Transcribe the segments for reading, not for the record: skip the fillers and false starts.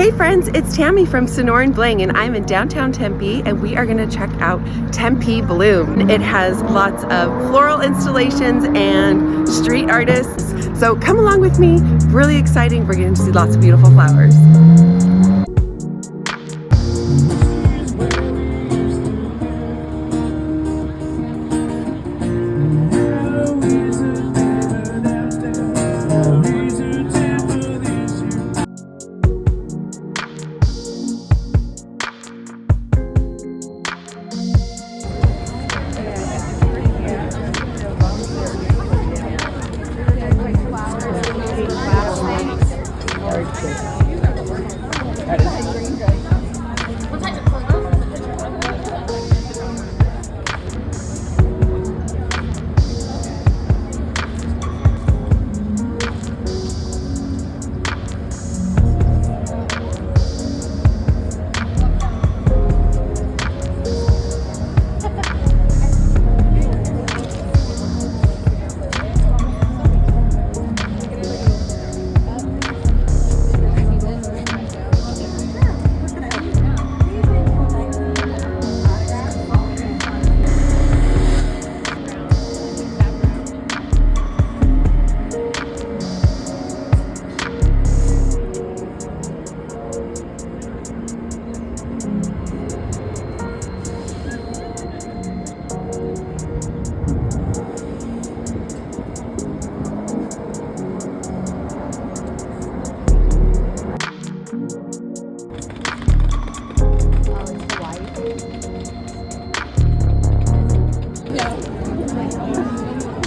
Hey friends, it's Tammy from Sonoran Bling, and I'm in downtown Tempe, and we are going to check out Tempe Bloom. It has lots of floral installations and street artists, so come along with me. Really exciting. We're going to see lots of beautiful flowers.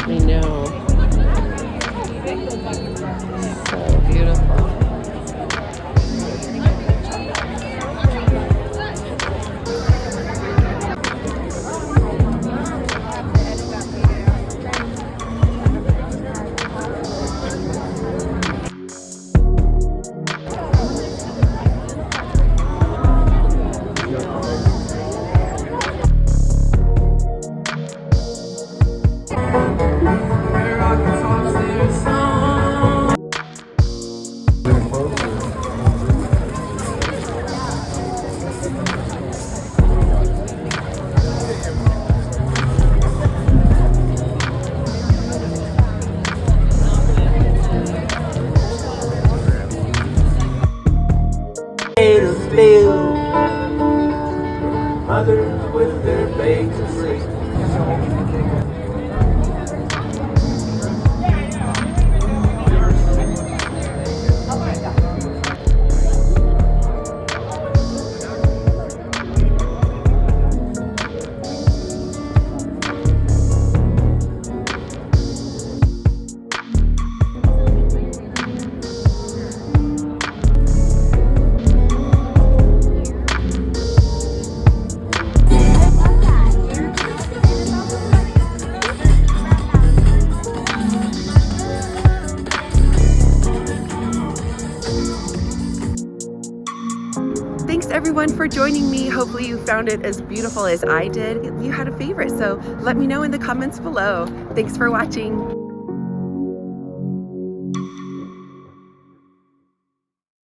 I know. So beautiful. Mothers with their babes asleep. Thanks everyone for joining me. Hopefully you found it as beautiful as I did. You had a favorite, so let me know in the comments below. Thanks for watching.